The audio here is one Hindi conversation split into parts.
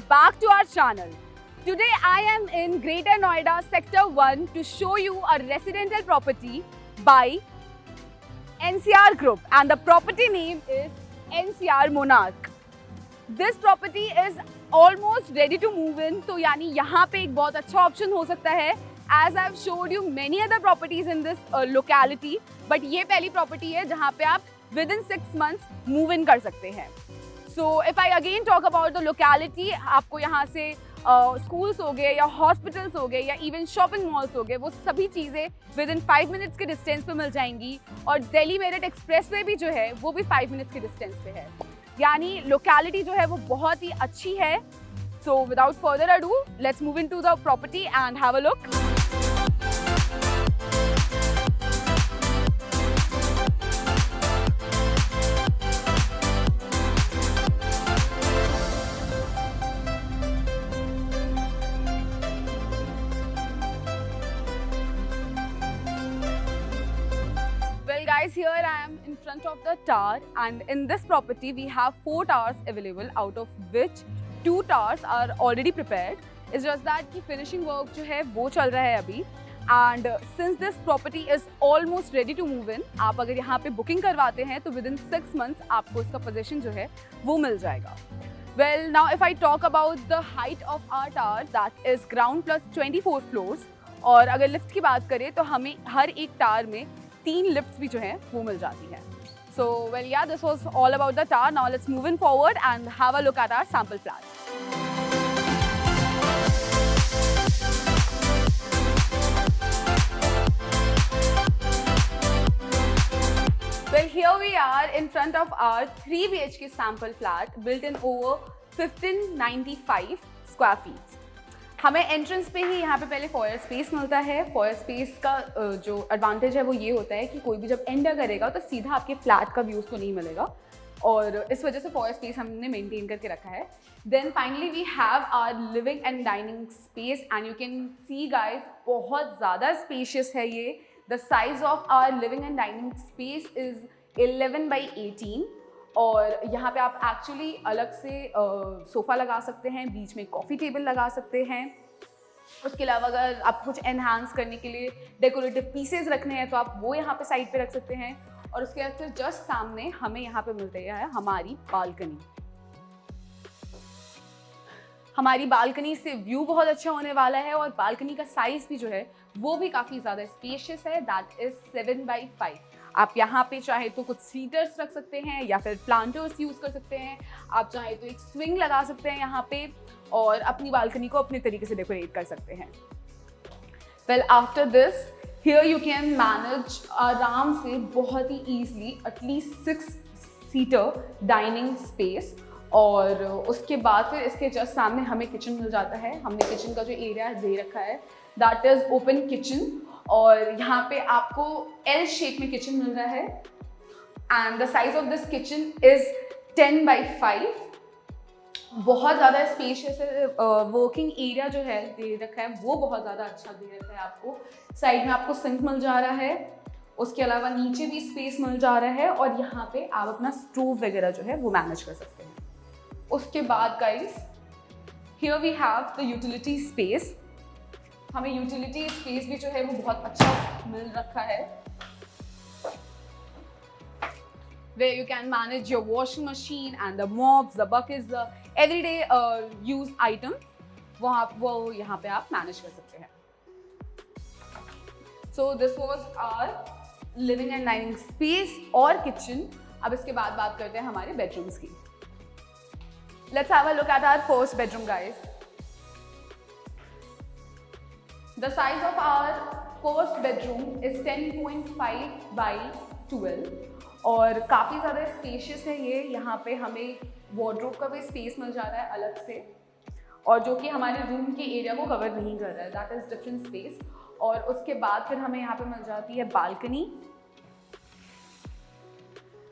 back to our channel. Today I am in Greater Noida Sector 1 to show you a residential property by NCR Group, and the property name is NCR Monarch. This property is almost ready to move in, तो यानी यहाँ पे एक बहुत अच्छा ऑप्शन हो सकता है. As I've showed you many other properties in this locality, but ये पहली property है जहाँ पे आप within 6 months move in कर सकते हैं. So if I again talk about the locality, आपको यहाँ से schools हो गए या hospitals हो गए या even shopping malls हो गए, वो सभी चीज़ें within 5 minutes के distance पे मिल जाएंगी. और दिल्ली मेरठ एक्सप्रेसवे भी जो है वो भी 5 minutes के distance पे है. यानी locality जो है वो बहुत ही अच्छी है. So without further ado, let's move into the property and have a look. Well guys, here I am in front of the tower, and in this property we have 4 towers available, out of which 2 towers are already prepared. It's just that की finishing work जो है वो चल रहा है अभी. And since this property is almost ready to move in, आप अगर यहाँ पे booking करवाते हैं तो within 6 months आपको इसका possession जो है वो मिल जाएगा. Well, now if I talk about the height of our tower, that is ground plus 24 floors. और अगर lift की बात करें तो हमें हर एक tower में 3 lifts भी जो हैं वो मिल जाती हैं. So, well, yeah, this was all about the tower. Now let's move in forward and have a look at our sample flat. Well, here we are in front of our 3 BHK sample flat built in over 1595 square feet. हमें एंट्रेंस पे ही यहाँ पे पहले फॉयर स्पेस मिलता है. फॉयर स्पेस का जो एडवांटेज है वो ये होता है कि कोई भी जब एंटर करेगा तो सीधा आपके फ्लैट का व्यूज़ को नहीं मिलेगा, और इस वजह से फॉयर स्पेस हमने मेंटेन करके रखा है. Then finally we have our living and dining space, and you can see guys बहुत ज़्यादा स्पेशियस है ये. The size of our living and dining space is 11 by 18, और यहाँ पे आप एक्चुअली अलग से सोफ़ा लगा सकते हैं, बीच में कॉफ़ी टेबल लगा सकते हैं. उसके अलावा अगर आप कुछ एनहांस करने के लिए डेकोरेटिव पीसेस रखने हैं तो आप वो यहाँ पे साइड पे रख सकते हैं. और उसके बाद फिर जस्ट सामने हमें यहाँ पे मिलती है हमारी बालकनी. हमारी बालकनी से व्यू बहुत अच्छा होने वाला है, और बालकनी का साइज भी जो है वो भी काफ़ी ज़्यादा स्पेशियस है. That is 7 by 5. आप यहाँ पे चाहे तो कुछ सीटर्स रख सकते हैं या फिर प्लांटर्स यूज़ कर सकते हैं. आप चाहे तो एक स्विंग लगा सकते हैं यहाँ पे और अपनी बालकनी को अपने तरीके से डेकोरेट कर सकते हैं. Well, after this here you can manage आराम से बहुत ही easily at least 6 seater dining space. और उसके बाद फिर इसके जस्ट सामने हमें किचन मिल जाता है. हमने किचन का जो एरिया दे रखा है दैट इज़ ओपन किचन, और यहाँ पे आपको L शेप में किचन मिल रहा है. And the size of this kitchen is 10 by 5. बहुत ज़्यादा स्पेशियस है. वर्किंग एरिया जो है दे रखा है वो बहुत ज़्यादा अच्छा दे रखा है आपको. साइड में आपको सिंक मिल जा रहा है, उसके अलावा नीचे भी स्पेस मिल जा रहा है, और यहाँ पे आप अपना स्टोव वगैरह जो है वो मैनेज कर सकते हैं. उसके बाद guys here we have the utility space. हमें यूटिलिटी स्पेस भी जो है वो बहुत अच्छा मिल रखा है, where you can manage your washing machine and the mops, the buckets, the everyday use item. वो यहाँ पे आप मैनेज कर सकते हैं. So this was our living and dining space और kitchen. अब इसके बाद बात करते हैं हमारे bedrooms की. Let's have a look at our first bedroom, guys. The size of our first bedroom is 10.5 by 12, और काफ़ी ज़्यादा स्पेशियस है ये. यहाँ पे हमें वार्डरोब का भी स्पेस मिल जा रहा है अलग से, और जो कि हमारे रूम के एरिया को कवर नहीं कर रहा है. That is different space. और उसके बाद फिर हमें यहाँ पे मिल जाती है बालकनी.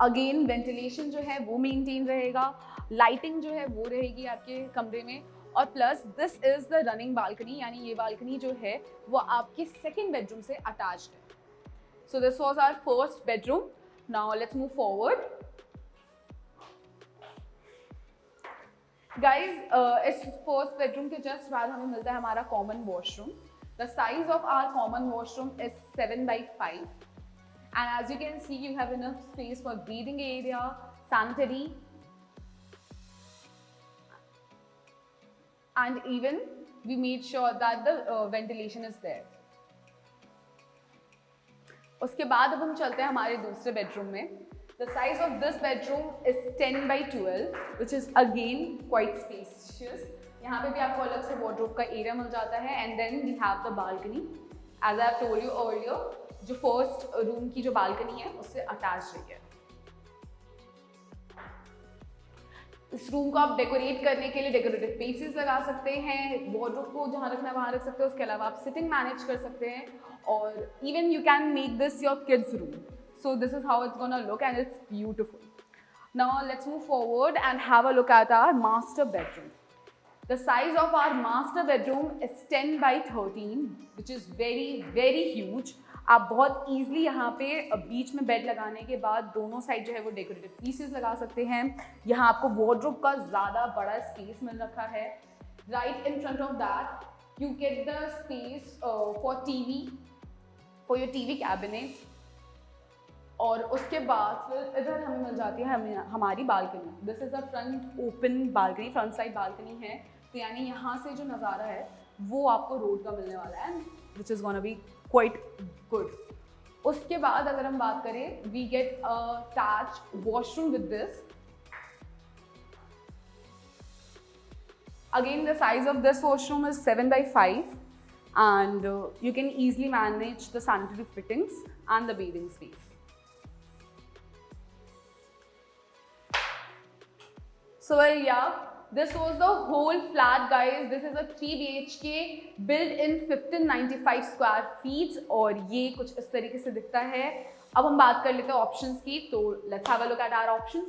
अगेन वेंटिलेशन जो है वो मेंटेन रहेगा, लाइटिंग जो है वो रहेगी आपके कमरे में, और plus this is the running balcony, यानी ये बालकनी जो है वो आपके सेकेंड बेडरूम से अटैच्ड है. So this was our first bedroom. Now let's move forward. Guys इस फर्स्ट बेडरूम के जस्ट बाद हमें मिलता है हमारा common washroom. The size of our common washroom is 7x5 and as you can see you have enough space for breathing area, sanitary and even we made sure that the ventilation is there. उसके बाद अब हम चलते हैं हमारे दूसरे बेडरूम में. The size of this bedroom is 10x12 which is again quite spacious. यहाँ पे भी आपको अलग से wardrobe का एरिया मिल जाता है and then we have the balcony. As I have told you earlier, जो फर्स्ट रूम की जो बालकनी है उससे अटैच रही है. इस रूम को आप डेकोरेट करने के लिए डेकोरेटिव पीसेस लगा सकते हैं, वॉर्डरोब को जहाँ रखना है वहाँ रख सकते हैं. उसके अलावा आप सिटिंग मैनेज कर सकते हैं और even you can make this your kids room. So this is how it's gonna look and it's beautiful. Now let's move forward and have a look at our master bedroom. The size of our master bedroom is 10x13 which is very huge. आप बहुत easily यहाँ पे बीच में बेड लगाने के बाद दोनों साइड जो है वो डेकोरेटिव पीसेस लगा सकते हैं. यहाँ आपको वॉर्डरोब का ज़्यादा बड़ा स्पेस मिल रखा है. Right in front of that you get the space for TV, for your TV cabinet. और उसके बाद फिर इधर हमें मिल जाती है हमारी balcony. This is a front open balcony, front side balcony है. तो यानी यहाँ से जो नज़ारा है वो आपको रोड का मिलने वाला है which is gonna be quite good. उसके बाद अगर हम बात करें we get a attached washroom with this. Again the size of this washroom is 7x5 and you can easily manage the sanitary fittings and the bathing space. So yeah, this was the whole flat guys. This is a 3 BHK built in 1595 square feet और ये कुछ इस तरीके से दिखता है. अब हम बात कर लेते हैं ऑप्शंस की. तो let's have a look at our options.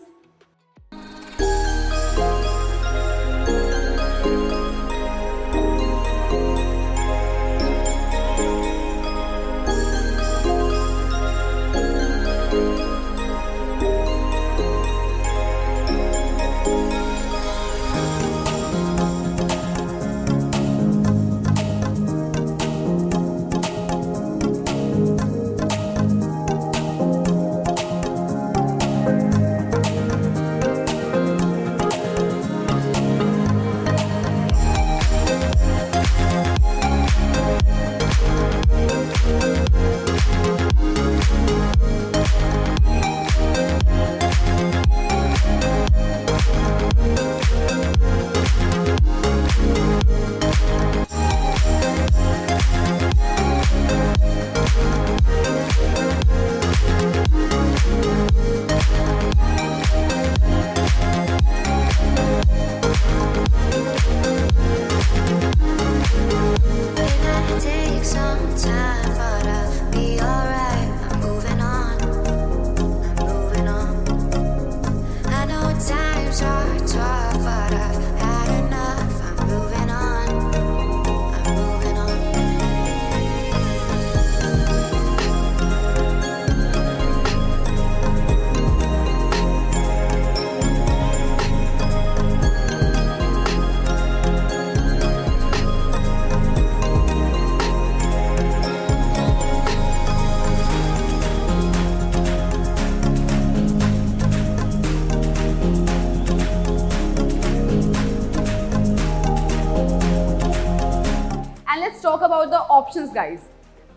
Talk about the options guys.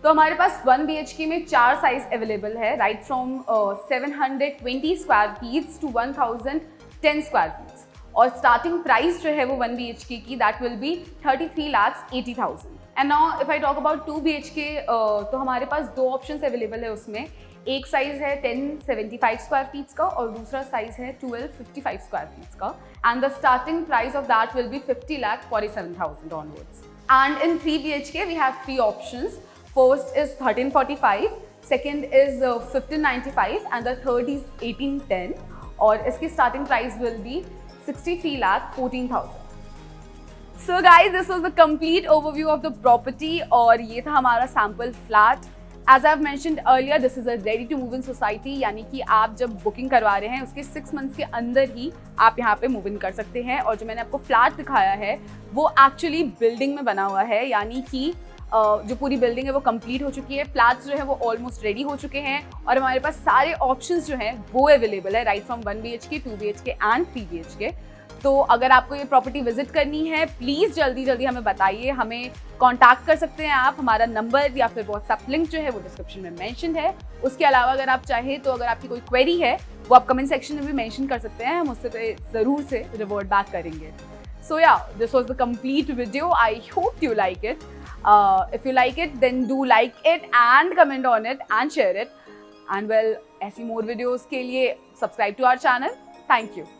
तो हमारे पास 1 BHK में 4 साइज अवेलेबल है, right from 720 square feets to 1010 square feets. और स्टार्टिंग प्राइस जो है वो 1 BHK की that will be 33,80,000. And now if I talk about 2 BHK तो हमारे पास 2 ऑप्शंस अवेलेबल है उसमें. एक साइज है 1075 स्क्वायर फीट्स का और दूसरा साइज है 1255 स्क्वायर फीट्स का. And the starting price of that will B 50,47,000 onwards. And in 3 BHK we have 3 options. First is 1345, second is 1595 and the third is 1810. और इसकी starting price will be 63,14,000. So guys, this was the complete overview of the property और ये था हमारा sample flat. As I mentioned earlier, this is a ready to move in society, यानी कि आप जब बुकिंग करवा रहे हैं उसके 6 मंथ्स के अंदर ही आप यहाँ पे मूव इन कर सकते हैं। और जो मैंने आपको फ्लैट दिखाया है वो एक्चुअली बिल्डिंग में बना हुआ है, यानी कि जो पूरी बिल्डिंग है वो कंप्लीट हो चुकी है, फ्लैट्स जो है वो ऑलमोस्ट रेडी हो चुके हैं और हमारे पास सारे ऑप्शंस जो हैं वो अवेलेबल है, right from 1 BHK, 2 BHK and 3 BHK। तो अगर आपको ये प्रॉपर्टी विजिट करनी है, प्लीज़ जल्दी जल्दी हमें बताइए, हमें कांटेक्ट कर सकते हैं आप। हमारा नंबर या फिर व्हाट्सएप लिंक जो है वो डिस्क्रिप्शन में मेंशन है। उसके अलावा अगर आप चाहें तो अगर आपकी कोई क्वेरी है वो आप कमेंट सेक्शन में भी मेंशन कर सकते हैं, हम उससे पे ज़रूर से रिवर्ट बैक करेंगे। So yeah, this was the complete video. I hope you like it. If you like it, then do like it and comment on it and share it. And well, ऐसी more videos के लिए subscribe to our channel. Thank you.